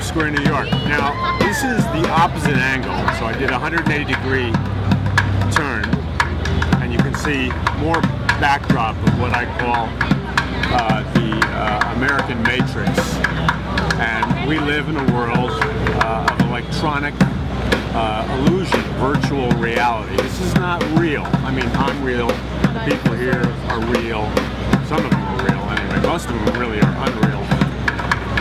Square, New York. Now, this is the opposite angle, so I did a 180-degree turn, and you can see more backdrop of what I call the American Matrix. And we live in a world of electronic illusion, virtual reality. This is not real. I mean, I'm real. The people here are real. Some of them are real anyway. Most of them really are unreal.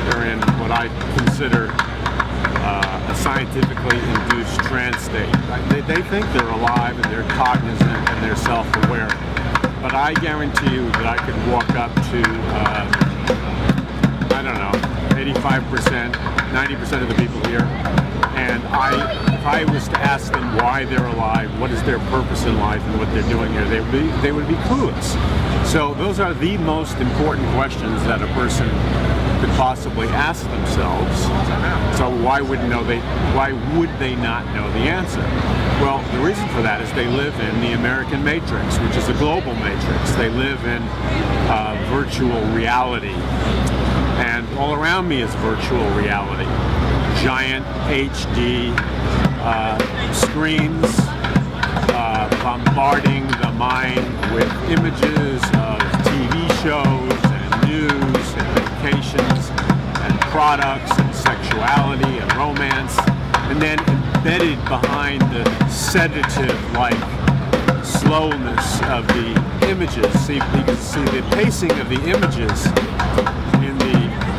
They're in what I consider a scientifically induced trance state. They think they're alive and they're cognizant and they're self-aware. But I guarantee you that I could walk up to, I don't know, 85%, 90% of the people here, and if I was to ask them why they're alive, what is their purpose in life, and what they're doing here, they would be clueless. So those are the most important questions that a person could possibly ask themselves. So why would they not know the answer? Well, the reason for that is they live in the American Matrix, which is a global matrix. They live in virtual reality. And all around me is virtual reality. Giant HD screens bombarding the mind with images of TV shows and news and vacations and products and sexuality and romance, and then embedded behind the sedative-like slowness of the images. See, you can see the pacing of the images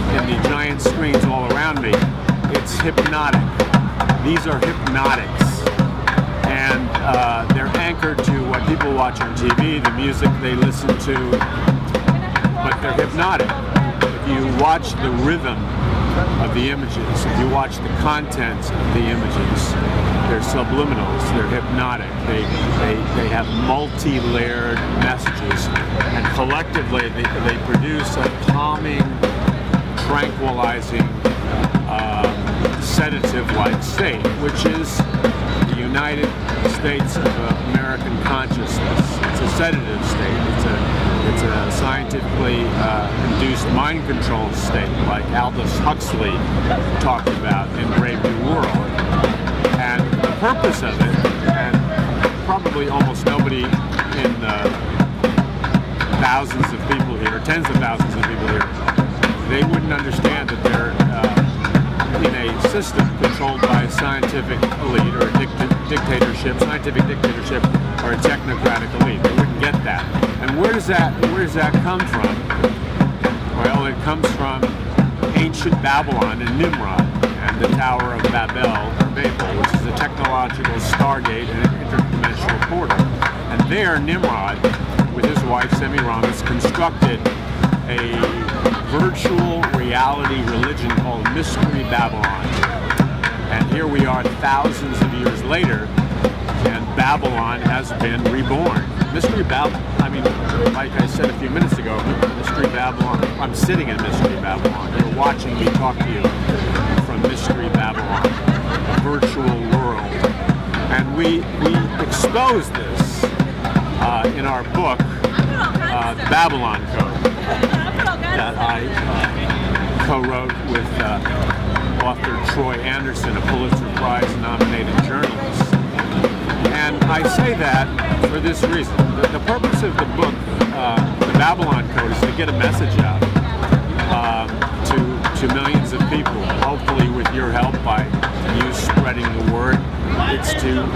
in the giant screens all around me. It's hypnotic. These are hypnotics, and they're anchored to what people watch on TV, the music they listen to, but they're hypnotic. If you watch the rhythm of the images, if you watch the content of the images, they're subliminals, they're hypnotic, they have multi-layered messages, and collectively they produce a calming, tranquilizing, sedative-like state, which is the United States of American consciousness. It's a sedative state. It's a scientifically induced mind control state, like Aldous Huxley talked about in Brave New World. And the purpose of it, and probably almost nobody in thousands of people here, tens of thousands of people here, they wouldn't understand that they're in a system controlled by a scientific elite or a dictatorship, scientific dictatorship, or a technocratic elite. They wouldn't get that. And where does that come from? Well, it comes from ancient Babylon and Nimrod and the Tower of Babel, which is a technological stargate and an interdimensional portal. And there, Nimrod, with his wife Semiramis, constructed a virtual reality religion called Mystery Babylon. And here we are thousands of years later, and Babylon has been reborn. Mystery Babylon, I mean, like I said a few minutes ago, Mystery Babylon, I'm sitting in Mystery Babylon. You're watching me talk to you from Mystery Babylon, a virtual world. And we expose this in our book, Babylon Code, that I co-wrote with author Troy Anderson, a Pulitzer Prize-nominated journalist. And I say that for this reason. The purpose of the book, the Babylon Code, is to get a message out to millions of people, hopefully with your help by you spreading the word. It's to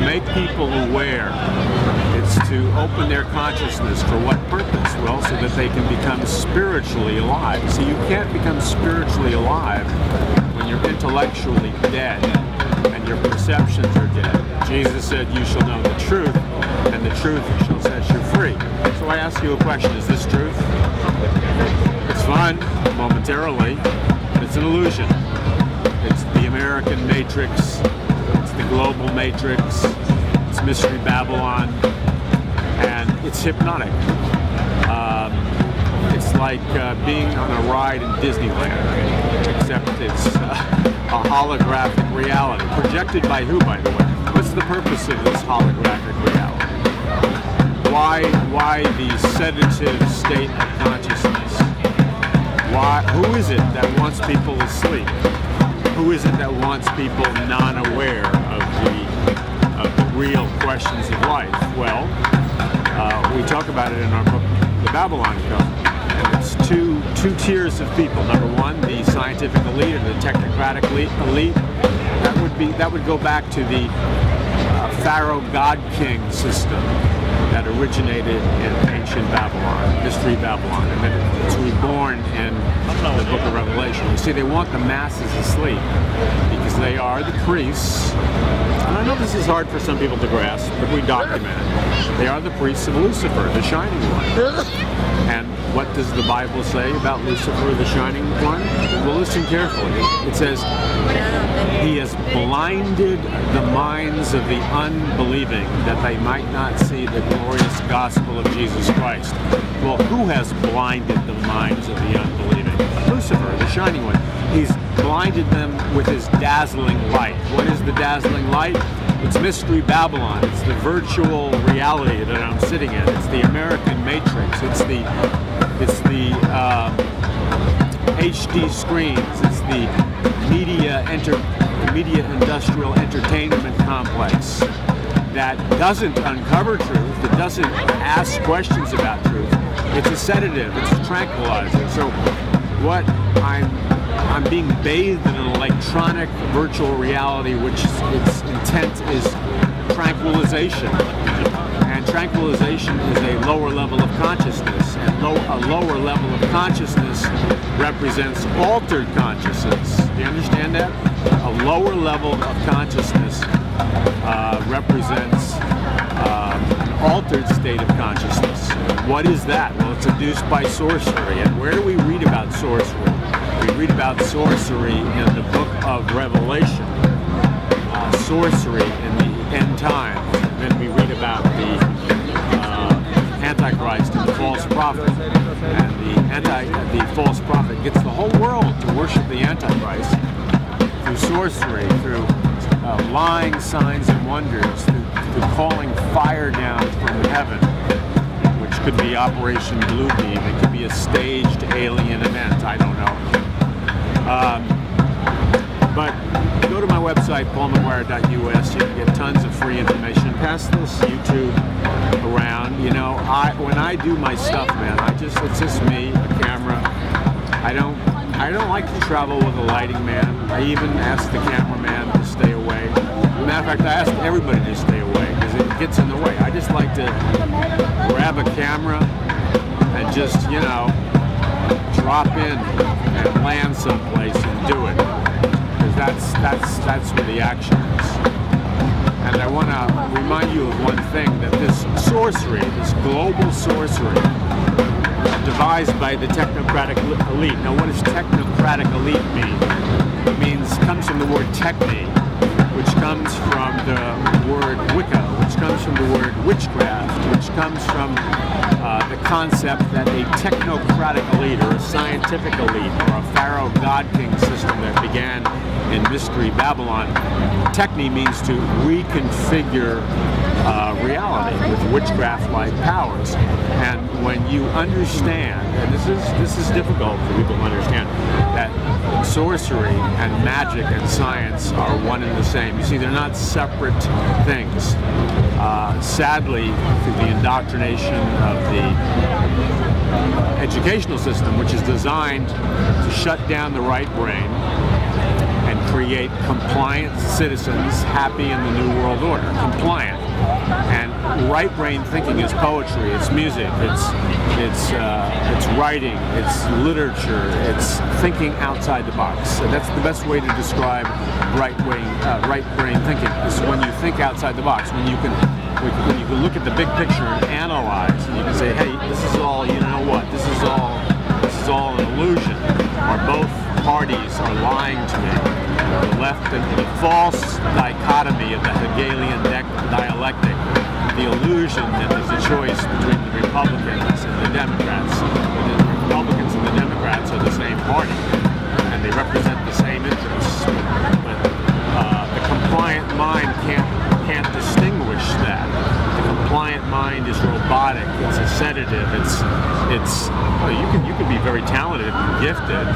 make people aware. It's to open their consciousness for what purpose? Well, so that they can become spiritually alive. See, you can't become spiritually alive when you're intellectually dead and your perceptions are dead. Jesus said, you shall know the truth, and the truth shall set you free. So I ask you a question, is this truth? It's fun, momentarily, but it's an illusion. It's the American Matrix, it's the global Matrix, it's Mystery Babylon, and it's hypnotic. It's like being on a ride in Disneyland, except it's a holographic reality. Projected by who, by the way? What's the purpose of this holographic reality? Why the sedative state of consciousness? Who is it that wants people asleep? who is it that wants people non-aware of the real questions of life? Well, we talk about it in our book, The Babylon Code. And it's two tiers of people. Number one, the scientific elite or the technocratic elite. That would go back to the Pharaoh God King system that originated in ancient Babylon, Mystery Babylon, and then it's reborn in the book of Revelation. You see, they want the masses asleep because they are the priests. And I know this is hard for some people to grasp, but we document it. They are the priests of Lucifer, the Shining One. And what does the Bible say about Lucifer, the Shining One? Well, listen carefully. It says, he has blinded the minds of the unbelieving that they might not see the glorious gospel of Jesus Christ. Well, who has blinded the minds of the unbelieving? Lucifer, the Shining One. He's blinded them with his dazzling light. What is the dazzling light? It's Mystery Babylon. It's the virtual reality that I'm sitting in. It's the American Matrix. It's the HD screens. It's the media industrial entertainment complex that doesn't uncover truth. It doesn't ask questions about truth. It's a sedative. It's a tranquilizer. So what I'm being bathed in an electronic virtual reality, which its intent is tranquilization. And tranquilization is a lower level of consciousness. And a lower level of consciousness represents altered consciousness. Do you understand that? A lower level of consciousness represents an altered state of consciousness. What is that? Well, it's induced by sorcery. And where do we read about sorcery? We read about sorcery in the book of Revelation, sorcery in the end times. And then we read about the Antichrist and the false prophet. And the false prophet gets the whole world to worship the Antichrist through sorcery, through lying signs and wonders, through calling fire down from heaven, which could be Operation Bluebeam. It could be a staged alien event. I don't know. But go to my website, paulmcguire.us. You can get tons of free information. Pass this YouTube around. You know, when I do my stuff, man, it's just me, a camera. I don't like to travel with a lighting man. I even asked the cameraman to stay away. Matter of fact, I asked everybody to stay away because it gets in the way. I just like to grab a camera and just, you know, drop in and land someplace and do it, because that's where the action is. And I want to remind you of one thing, that this sorcery, this global sorcery, devised by the technocratic elite. Now, what does technocratic elite mean? Comes from the word techne, which comes from the word Wicca, which comes from the word witchcraft, which comes from the concept that a technocratic elite or a scientific elite or a Pharaoh God King system that began in Mystery Babylon, techne means to reconfigure reality with witchcraft-like powers. And when you understand, and this is difficult for people to understand, that sorcery and magic and science are one and the same. You see, they're not separate things. Sadly, through the indoctrination of the educational system, which is designed to shut down the right brain and create compliant citizens happy in the New World Order. Compliant. And right brain thinking is poetry, it's music, it's writing, it's literature, it's thinking outside the box. And that's the best way to describe right brain thinking, is when you think outside the box, when you can look at the big picture and analyze, and you can say, hey, this is all, you know what, this is all an illusion, or both parties are lying to me. The left and the false dichotomy of the Hegelian dialectic, the illusion that there's a choice between the Republicans and the Democrats. The Republicans and the Democrats are the same party, and they represent the same interests. But the compliant mind can't distinguish that. The compliant mind is robust. robotic. It's a sedative. Well, you can be very talented and gifted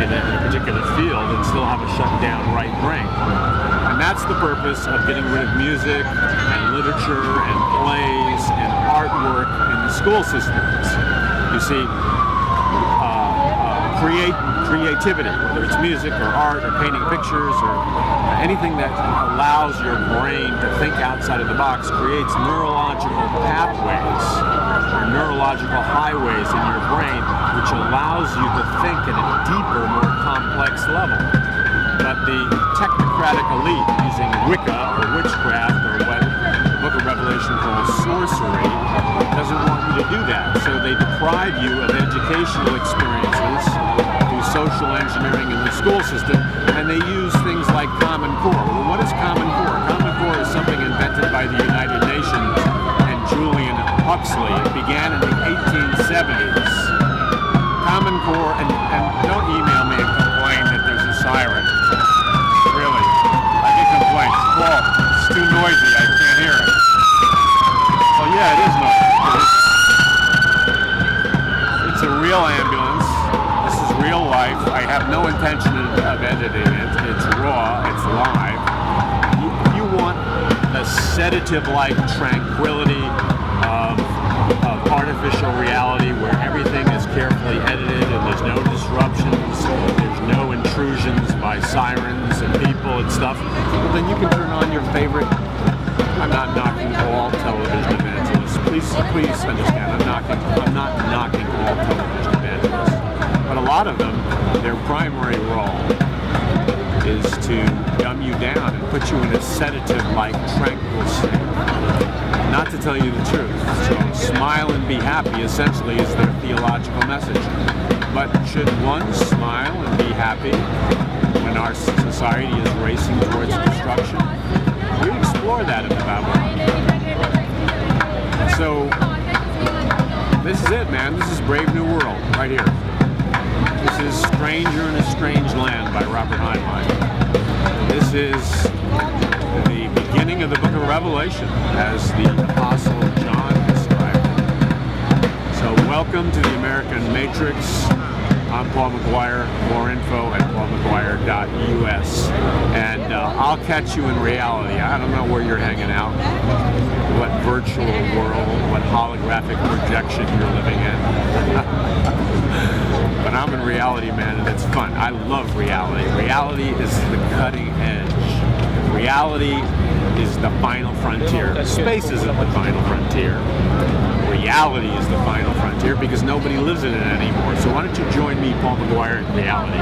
in a particular field and still have a shut down right brain. And that's the purpose of getting rid of music and literature and plays and artwork in the school systems. You see, creativity, whether it's music or art or painting pictures or anything that allows your brain to think outside of the box, creates neurological pathways or neurological highways in your brain, which allows you to think at a deeper, more complex level. But the technocratic elite, using Wicca or witchcraft or what the Book of Revelation calls sorcery, doesn't want you to do that. So they deprive you of educational experiences through social engineering in the school system, and they use things like Common Core. Well, what is Common Core? Common Core is something invented by the United Nations and Julian Huxley. It began in the 1870s. Common Core, and don't email me and complain that there's a siren. Really, I get complaints. Well, it's too noisy, I can't hear it. Well, yeah, it is noisy. It's a real ambulance. This is real life. I have no intention of editing it. It's raw, it's live. You want the sedative-like tranquility of artificial reality where everything is carefully edited and there's no disruptions, there's no intrusions by sirens and people and stuff. Well, then you can turn on your favorite. I'm not knocking all television evangelists. Please understand, I'm not knocking all television evangelists. But a lot of them, their primary role is to dumb you down and put you in a sedative-like tranquil state. Not to tell you the truth. So smile and be happy essentially is their theological message. But should one smile and be happy when our society is racing towards destruction? We explore that in the Bible. So this is it, man. This is Brave New World right here. This is Stranger in a Strange Land by Robert Heinlein. This is the beginning of the book of Revelation as the Apostle John described it. So welcome to the American Matrix. I'm Paul McGuire. More info at paulmcguire.us. And I'll catch you in reality. I don't know where you're hanging out, what virtual world, what holographic projection you're living in. But I'm in reality, man, and it's fun. I love reality. Reality is the cutting edge. Reality is the final frontier. Space isn't the final frontier. Reality is the final frontier because nobody lives in it anymore. So why don't you join me, Paul McGuire, in reality?